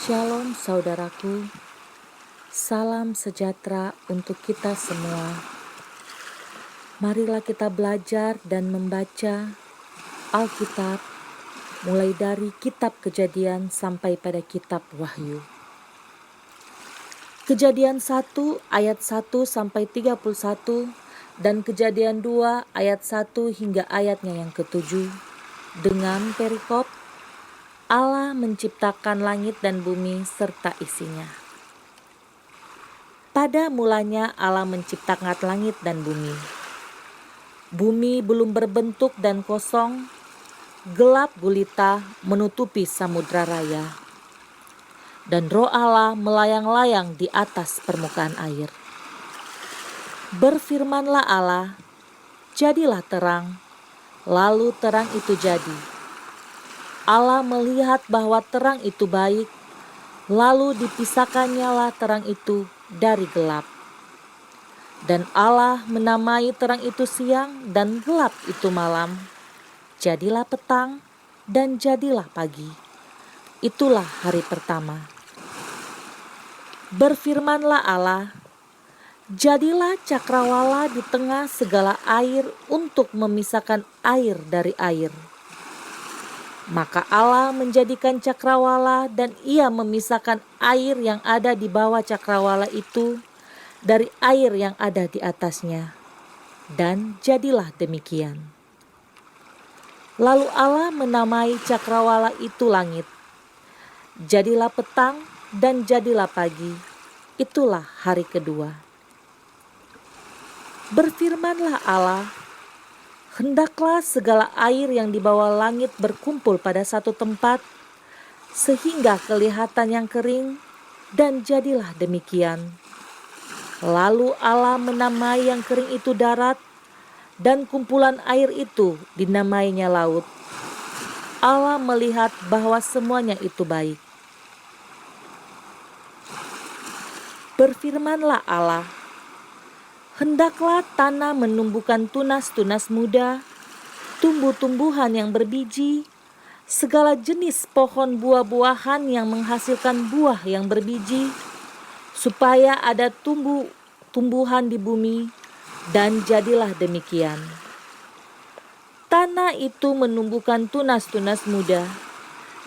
Shalom saudaraku, salam sejahtera untuk kita semua. Marilah kita belajar dan membaca Alkitab mulai dari kitab Kejadian sampai pada kitab Wahyu. Kejadian 1 ayat 1 sampai 31 dan Kejadian 2 ayat 1 hingga ayatnya yang ke-7 dengan perikop Allah menciptakan langit dan bumi serta isinya. Pada mulanya Allah menciptakan langit dan bumi. Bumi belum berbentuk dan kosong, gelap gulita menutupi samudra raya. Dan roh Allah melayang-layang di atas permukaan air. Berfirmanlah Allah, jadilah terang, lalu terang itu jadi. Allah melihat bahwa terang itu baik, lalu dipisahkannyalah terang itu dari gelap. Dan Allah menamai terang itu siang dan gelap itu malam. Jadilah petang dan jadilah pagi. Itulah hari pertama. Berfirmanlah Allah, jadilah cakrawala di tengah segala air untuk memisahkan air dari air. Maka Allah menjadikan cakrawala dan ia memisahkan air yang ada di bawah cakrawala itu dari air yang ada di atasnya. Dan jadilah demikian. Lalu Allah menamai cakrawala itu langit. Jadilah petang dan jadilah pagi. Itulah hari kedua. Berfirmanlah Allah, hendaklah segala air yang di bawah langit berkumpul pada satu tempat, sehingga kelihatan yang kering, dan jadilah demikian. Lalu Allah menamai yang kering itu darat, dan kumpulan air itu dinamainya laut. Allah melihat bahwa semuanya itu baik. Berfirmanlah Allah, hendaklah tanah menumbuhkan tunas-tunas muda, tumbuh-tumbuhan yang berbiji, segala jenis pohon buah-buahan yang menghasilkan buah yang berbiji, supaya ada tumbuhan di bumi, dan jadilah demikian. Tanah itu menumbuhkan tunas-tunas muda,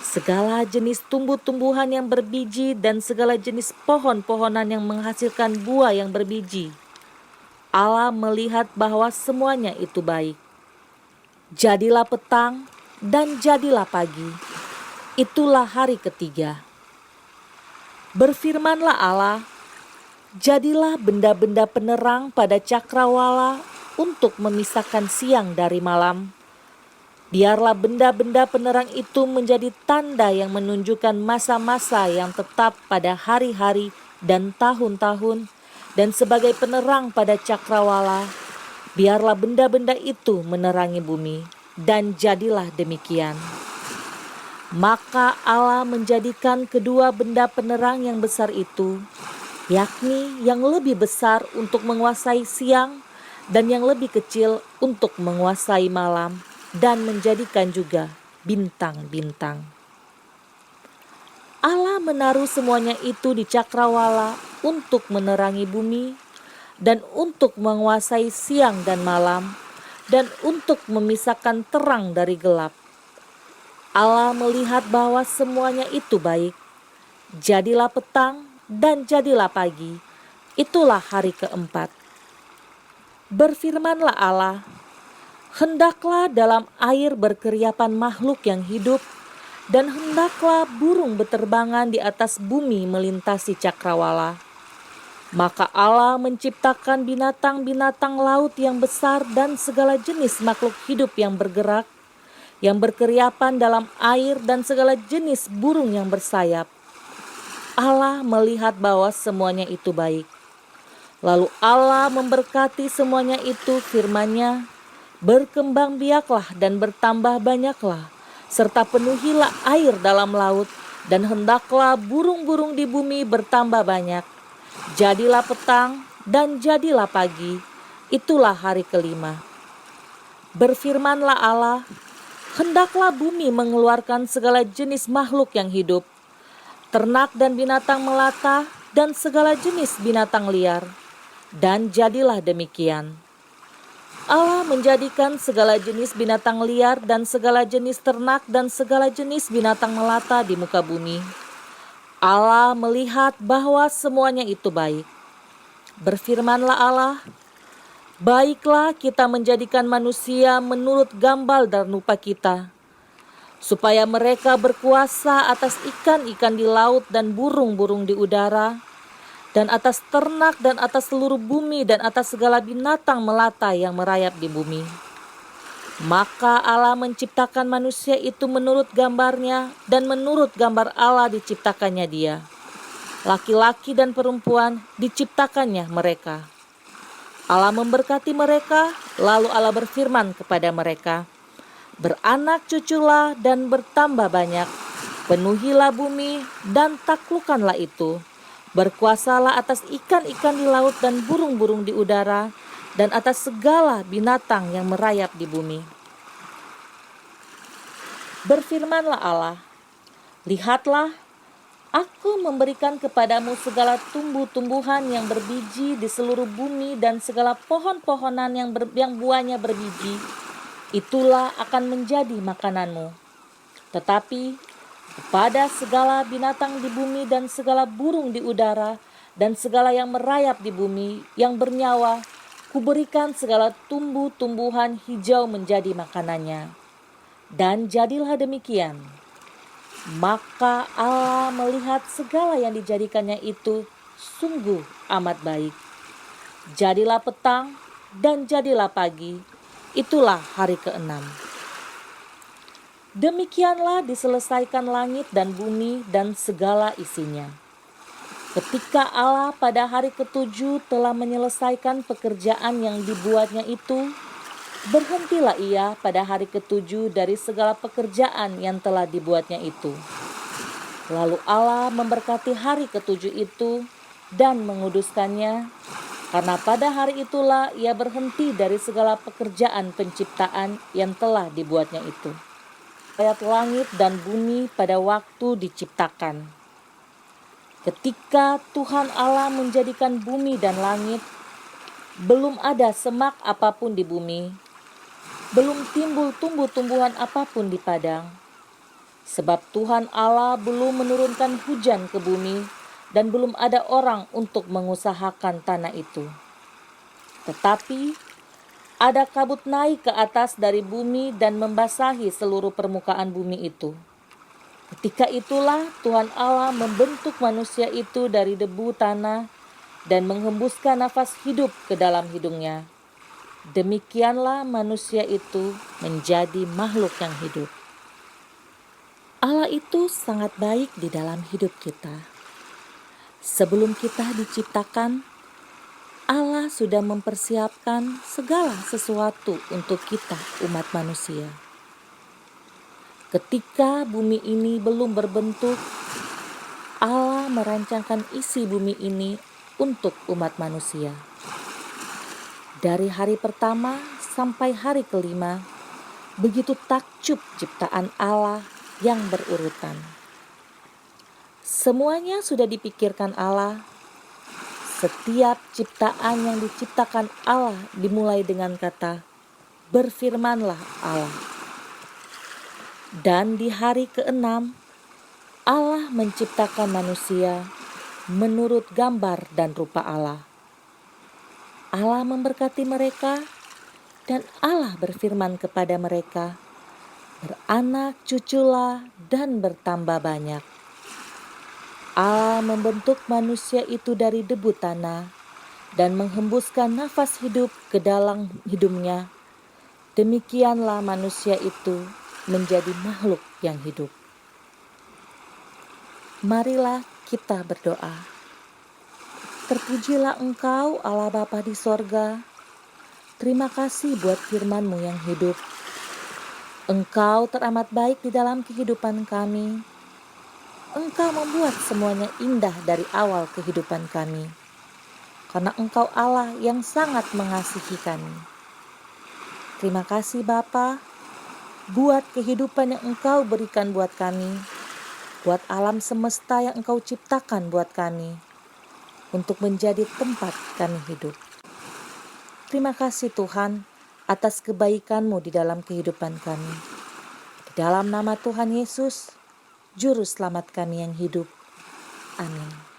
segala jenis tumbuh-tumbuhan yang berbiji, dan segala jenis pohon-pohonan yang menghasilkan buah yang berbiji. Allah melihat bahwa semuanya itu baik. Jadilah petang dan jadilah pagi. Itulah hari ketiga. Berfirmanlah Allah, jadilah benda-benda penerang pada cakrawala untuk memisahkan siang dari malam. Biarlah benda-benda penerang itu menjadi tanda yang menunjukkan masa-masa yang tetap pada hari-hari dan tahun-tahun, dan sebagai penerang pada cakrawala, biarlah benda-benda itu menerangi bumi, dan jadilah demikian. Maka Allah menjadikan kedua benda penerang yang besar itu, yakni yang lebih besar untuk menguasai siang, dan yang lebih kecil untuk menguasai malam, dan menjadikan juga bintang-bintang. Allah menaruh semuanya itu di cakrawala untuk menerangi bumi, dan untuk menguasai siang dan malam, dan untuk memisahkan terang dari gelap. Allah melihat bahwa semuanya itu baik. Jadilah petang dan jadilah pagi. Itulah hari keempat. Berfirmanlah Allah, hendaklah dalam air berkeriapan makhluk yang hidup, dan hendaklah burung beterbangan di atas bumi melintasi cakrawala. Maka Allah menciptakan binatang-binatang laut yang besar dan segala jenis makhluk hidup yang bergerak, yang berkeriapan dalam air, dan segala jenis burung yang bersayap. Allah melihat bahwa semuanya itu baik. Lalu Allah memberkati semuanya itu, firman-Nya, berkembang biaklah dan bertambah banyaklah, serta penuhilah air dalam laut, dan hendaklah burung-burung di bumi bertambah banyak. Jadilah petang dan jadilah pagi. Itulah hari kelima. Berfirmanlah Allah, hendaklah bumi mengeluarkan segala jenis makhluk yang hidup, ternak dan binatang melata, dan segala jenis binatang liar. Dan jadilah demikian. Allah menjadikan segala jenis binatang liar dan segala jenis ternak dan segala jenis binatang melata di muka bumi. Allah melihat bahwa semuanya itu baik. Berfirmanlah Allah, "Baiklah kita menjadikan manusia menurut gambar dan rupa kita, supaya mereka berkuasa atas ikan-ikan di laut dan burung-burung di udara, dan atas ternak dan atas seluruh bumi dan atas segala binatang melata yang merayap di bumi." Maka Allah menciptakan manusia itu menurut gambarnya, dan menurut gambar Allah diciptakannya dia. Laki-laki dan perempuan diciptakannya mereka. Allah memberkati mereka, lalu Allah berfirman kepada mereka, "Beranak cuculah dan bertambah banyak, penuhilah bumi dan taklukkanlah itu. Berkuasalah atas ikan-ikan di laut dan burung-burung di udara, dan atas segala binatang yang merayap di bumi." Berfirmanlah Allah, "Lihatlah, Aku memberikan kepadamu segala tumbuh-tumbuhan yang berbiji di seluruh bumi dan segala pohon-pohonan yang buahnya berbiji. Itulah akan menjadi makananmu. Tetapi kepada segala binatang di bumi dan segala burung di udara dan segala yang merayap di bumi yang bernyawa, kuberikan segala tumbuh-tumbuhan hijau menjadi makanannya." Dan jadilah demikian. Maka Allah melihat segala yang dijadikannya itu sungguh amat baik. Jadilah petang dan jadilah pagi, itulah hari ke-6. Demikianlah diselesaikan langit dan bumi dan segala isinya. Ketika Allah pada hari ke-7 telah menyelesaikan pekerjaan yang dibuatnya itu, berhentilah ia pada hari ke-7 dari segala pekerjaan yang telah dibuatnya itu. Lalu Allah memberkati hari ke-7 itu dan menguduskannya, karena pada hari itulah ia berhenti dari segala pekerjaan penciptaan yang telah dibuatnya itu. Ayat langit dan bumi pada waktu diciptakan. Ketika Tuhan Allah menjadikan bumi dan langit, belum ada semak apapun di bumi, belum timbul tumbuh-tumbuhan apapun di padang. Sebab Tuhan Allah belum menurunkan hujan ke bumi, dan belum ada orang untuk mengusahakan tanah itu. Tetapi ada kabut naik ke atas dari bumi dan membasahi seluruh permukaan bumi itu. Ketika itulah Tuhan Allah membentuk manusia itu dari debu tanah dan menghembuskan nafas hidup ke dalam hidungnya. Demikianlah manusia itu menjadi makhluk yang hidup. Allah itu sangat baik di dalam hidup kita. Sebelum kita diciptakan, Allah sudah mempersiapkan segala sesuatu untuk kita, umat manusia. Ketika bumi ini belum berbentuk, Allah merancangkan isi bumi ini untuk umat manusia. Dari hari pertama sampai hari ke-5, begitu takjub ciptaan Allah yang berurutan. Semuanya sudah dipikirkan Allah. Setiap ciptaan yang diciptakan Allah dimulai dengan kata, "Berfirmanlah Allah." Dan di hari ke-6, Allah menciptakan manusia menurut gambar dan rupa Allah. Allah memberkati mereka, dan Allah berfirman kepada mereka, "Beranak cuculah dan bertambah banyak." Allah membentuk manusia itu dari debu tanah dan menghembuskan nafas hidup ke dalam hidungnya. Demikianlah manusia itu menjadi makhluk yang hidup. Marilah kita berdoa. Terpujilah Engkau Allah Bapa di sorga. Terima kasih buat firman-Mu yang hidup. Engkau teramat baik di dalam kehidupan kami. Engkau membuat semuanya indah dari awal kehidupan kami. Karena Engkau Allah yang sangat mengasihi kami. Terima kasih Bapa buat kehidupan yang Engkau berikan buat kami. buat alam semesta yang Engkau ciptakan buat kami, untuk menjadi tempat kami hidup. Terima kasih Tuhan atas kebaikan-Mu di dalam kehidupan kami. Di dalam nama Tuhan Yesus, Juru Selamat kami yang hidup. Amin.